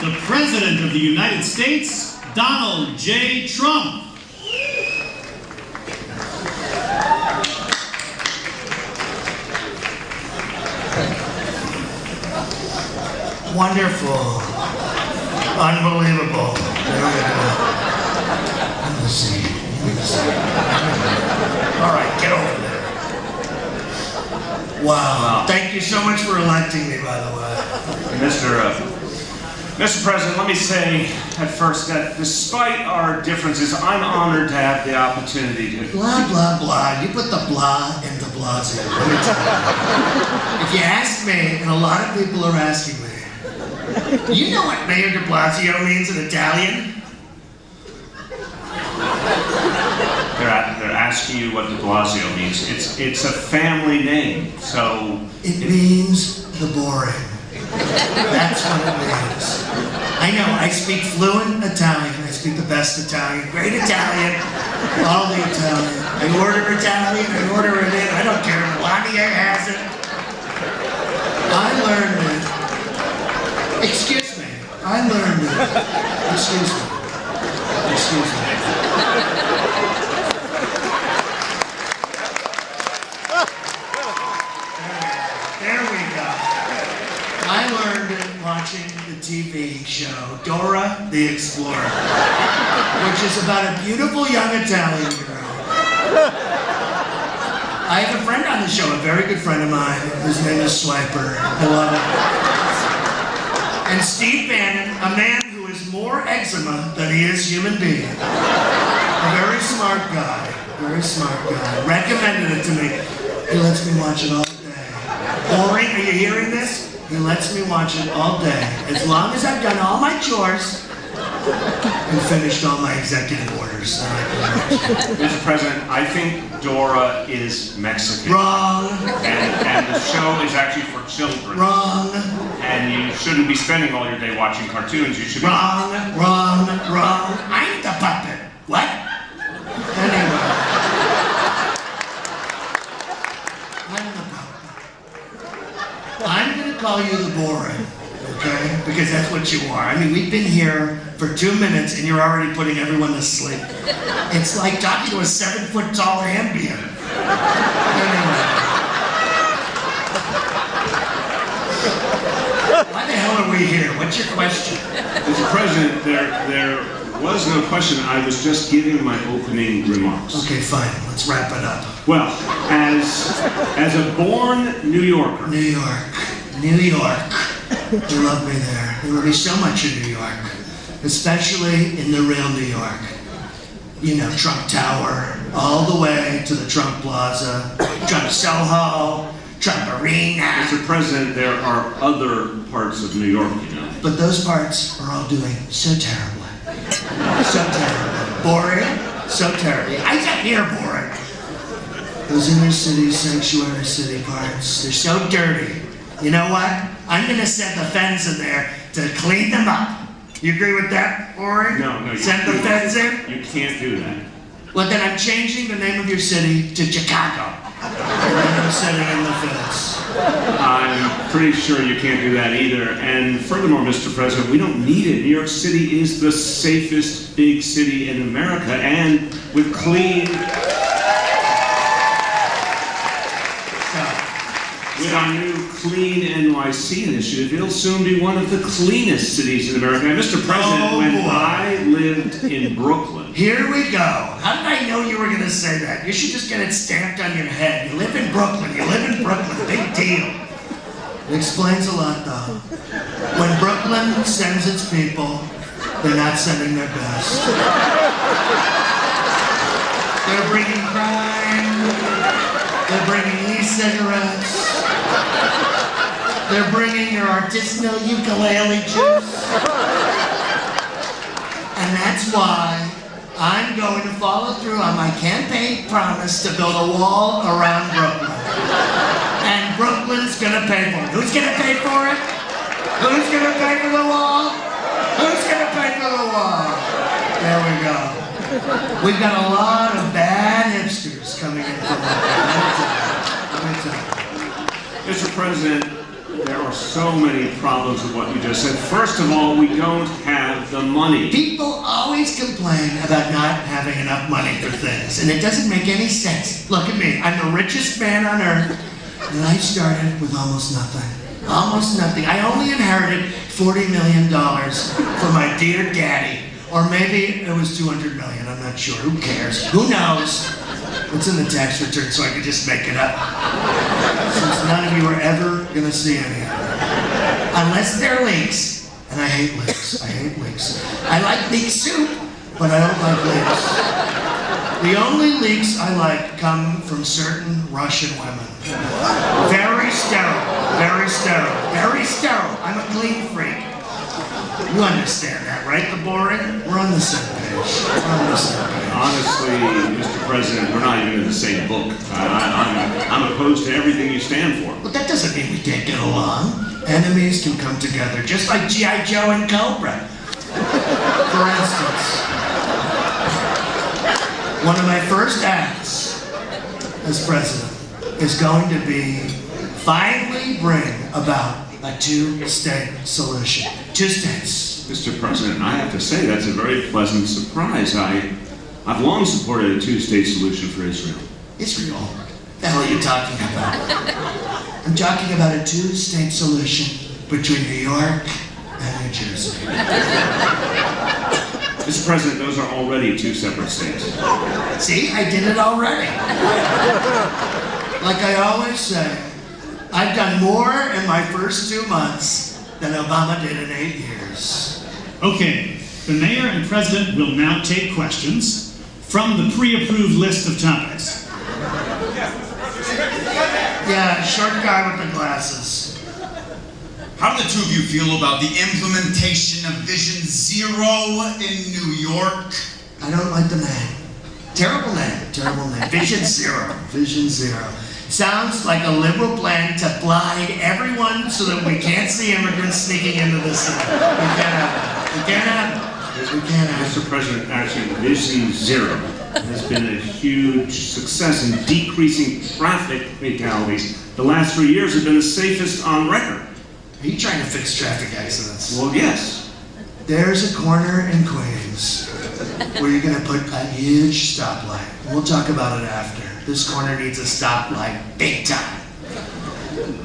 the President of the United States, Donald J. Trump. Wonderful. Unbelievable. Let me see. All right, get over there. Wow. Thank you so much for electing me, by the way. Mr. President, let me say at first that despite our differences, I'm honored to have the opportunity to... Blah, blah, blah. You put the blah in the Blasio. Let me tell you. If you ask me, and a lot of people are asking me, you know what Mayor de Blasio means in Italian? They're asking you what de Blasio means. It's a family name, so... It means the boring. That's what it means. I know, I speak fluent Italian. I speak the best Italian, great Italian, all the Italian. I order Italian, I order it in, I don't care. Melania has it. I learned it. Excuse me, I learned it. Excuse me. Excuse me. There we go. I learned it watching the TV show Dora the Explorer, which is about a beautiful young Italian girl. I have a friend on the show, a very good friend of mine. His name is Swiper. I love it. And Steve Bannon, a man who is more eczema than he is human being. A very smart guy. Very smart guy. Recommended it to me. He lets me watch it all day. Boring, are you hearing this? He lets me watch it all day, as long as I've done all my chores and finished all my executive orders. Mr. President, I think Dora is Mexican. Wrong. And the show is actually for children. Wrong. And you shouldn't be spending all your day watching cartoons. You should be... Wrong, wrong, wrong. I'm the puppet. What? Anyway. I'm the puppet. I'm going to call you the boring, okay? Because that's what you are. I mean, we've been here for 2 minutes and you're already putting everyone to sleep. It's like talking to a 7-foot-tall Ambien. Anyway. Why the hell are we here? What's your question? Mr. President, there was no question. I was just giving my opening remarks. Okay, fine. Let's wrap it up. Well, as a born New Yorker... New York. New York. They love me there. They love me so much in New York. Especially in the real New York. You know, Trump Tower, all the way to the Trump Plaza, Trump Soho, Trump Arena. Mr. President, there are other parts of New York, you know. But those parts are all doing so terribly. So terribly. Boring, so terribly. I got here boring. Those inner city, sanctuary city parts, they're so dirty. You know what? I'm gonna send the feds in there to clean them up. You agree with that, Ori? No, send the feds in? You can't do that. Well, then I'm changing the name of your city to Chicago. And then I'm sending in the feds. I'm pretty sure you can't do that either. And furthermore, Mr. President, we don't need it. New York City is the safest big city in America, and with clean... With our new Clean NYC initiative, it'll soon be one of the cleanest cities in America. And Mr. President, when I lived in Brooklyn... Here we go. How did I know you were going to say that? You should just get it stamped on your head. You live in Brooklyn. You live in Brooklyn. Big deal. It explains a lot, though. When Brooklyn sends its people, they're not sending their best. They're bringing crime. They're bringing e-cigarettes. They're bringing your artisanal ukulele juice. And that's why I'm going to follow through on my campaign promise to build a wall around Brooklyn. And Brooklyn's gonna pay for it. Who's gonna pay for it? Who's gonna pay for the wall? Who's gonna pay for the wall? There we go. We've got a lot of bad hipsters coming in from Brooklyn. Let me tell you. Mr. President, There are so many problems with what you just said. First of all, we don't have the money. People always complain about not having enough money for things, and it doesn't make any sense. Look at me, I'm the richest man on earth, and I started with almost nothing. Almost nothing. I only inherited $40 million from my dear daddy. Or maybe it was 200 million, I'm not sure. Who cares? Who knows? It's in the tax return, so I could just make it up. Since none of you are ever gonna see any of it. Unless they're leeks. And I hate leeks. I hate leeks. I like leek soup, but I don't like leeks. The only leeks I like come from certain Russian women. Very sterile. Very sterile. Very sterile. I'm a clean freak. You understand that, right, the boring? We're on the same page. We're on the same page. Honestly, Mr. President, we're not even in the same book. I'm opposed to everything you stand for. But that doesn't mean we can't get along. Enemies can come together, just like G.I. Joe and Cobra. For instance, one of my first acts as president is going to be finally bring about a two-state solution. 2 states. Mr. President, I have to say that's a very pleasant surprise. I've long supported a two-state solution for Israel. Israel? What the hell are you talking about? I'm talking about a two-state solution between New York and New Jersey. Mr. President, those are already 2 separate states. See, I did it already. Like I always say, I've done more in my first 2 months than Obama did in 8 years. Okay, the mayor and president will now take questions from the pre-approved list of topics. Yeah, short guy with the glasses. How do the two of you feel about the implementation of Vision Zero in New York? I don't like the name. Terrible name, terrible name. Vision Zero, Vision Zero. Sounds like a liberal plan to blind everyone so that we can't see immigrants sneaking into the city. We can't have it. We can't have it. We can't have it. Mr. President, actually, Vision Zero has been a huge success in decreasing traffic fatalities. The last 3 years have been the safest on record. Are you trying to fix traffic accidents? Well, yes. There's a corner in Queens where you're going to put a huge stoplight. We'll talk about it after. This corner needs a stoplight, big time.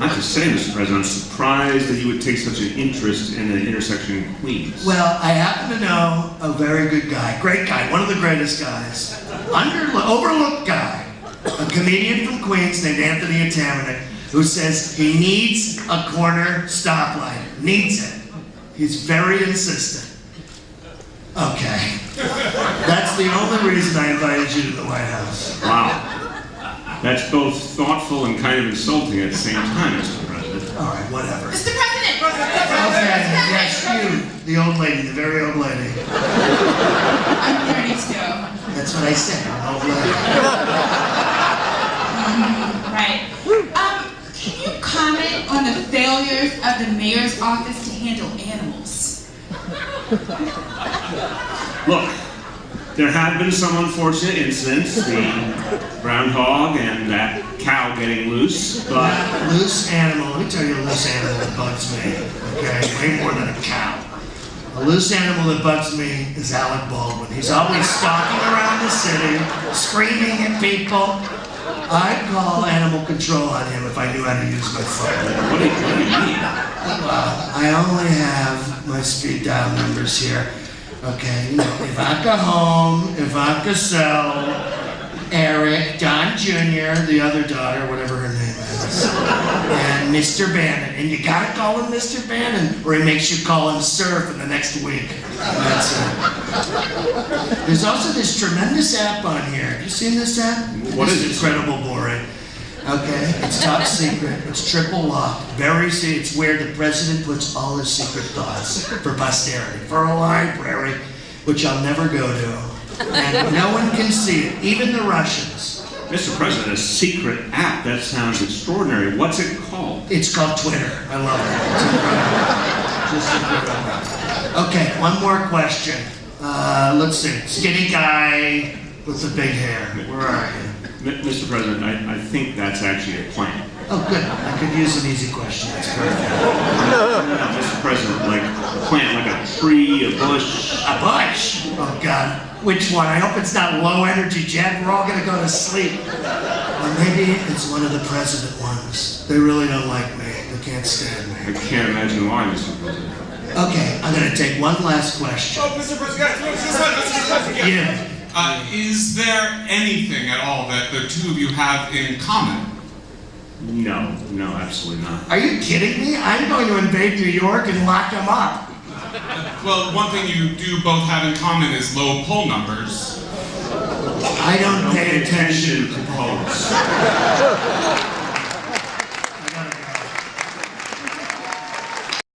I have to say, Mr. President, I'm surprised that you would take such an interest in an intersection in Queens. Well, I happen to know a very good guy, great guy, one of the greatest guys, overlooked guy, a comedian from Queens named Anthony Atamanuik, who says he needs a corner stoplight, needs it. He's very insistent. Okay. That's the only reason I invited you to the White House. Wow. That's both thoughtful and kind of insulting at the same time, Mr. President. All right, whatever. Mr. President! Okay, yes, you, the old lady, the very old lady. I'm 32. That's what I said, an old lady. Right. Can you comment on the failures of the mayor's office to handle animals? Look, there have been some unfortunate incidents, the groundhog and that cow getting loose, but... Loose animal, let me tell you a loose animal that bugs me, okay? Way more than a cow. A loose animal that bugs me is Alec Baldwin. He's always stalking around the city, screaming at people. I'd call animal control on him if I knew how to use my phone. What do you mean? Well, I only have my speed dial numbers here. Okay, you know, Ivanka Home, Ivanka Cell, Eric, Don Jr., the other daughter, whatever her name is, and Mr. Bannon. And you gotta call him Mr. Bannon, or he makes you call him Sir for the next week. And that's it. There's also this tremendous app on here. Have you seen this app? What is It's it? incredible boring. Okay, it's top secret. It's triple locked. Very secret. It's where the president puts all his secret thoughts for posterity, for a library, which I'll never go to, and no one can see it, even the Russians. Mr. President, a secret app? That sounds extraordinary. What's it called? It's called Twitter. I love it. It's incredible. Just incredible. Okay, one more question. Let's see. Skinny guy with the big hair. Where are you? Mr. President, I think that's actually a plan. Oh, good. I could use an easy question. That's perfect. No, Mr. President, like plant like a tree, a bush. A bush? Oh, God. Which one? I hope it's not low energy jet. We're all gonna go to sleep. Or maybe it's one of the president ones. They really don't like me. They can't stand me. I can't imagine why, Mr. President. Okay, I'm gonna take one last question. Oh, Mr. President, Mr. President. Yeah. Is there anything at all that the two of you have in common? No, absolutely not. Are you kidding me? I'm going to invade New York and lock them up. Well, one thing you do both have in common is low poll numbers. I don't pay attention to polls.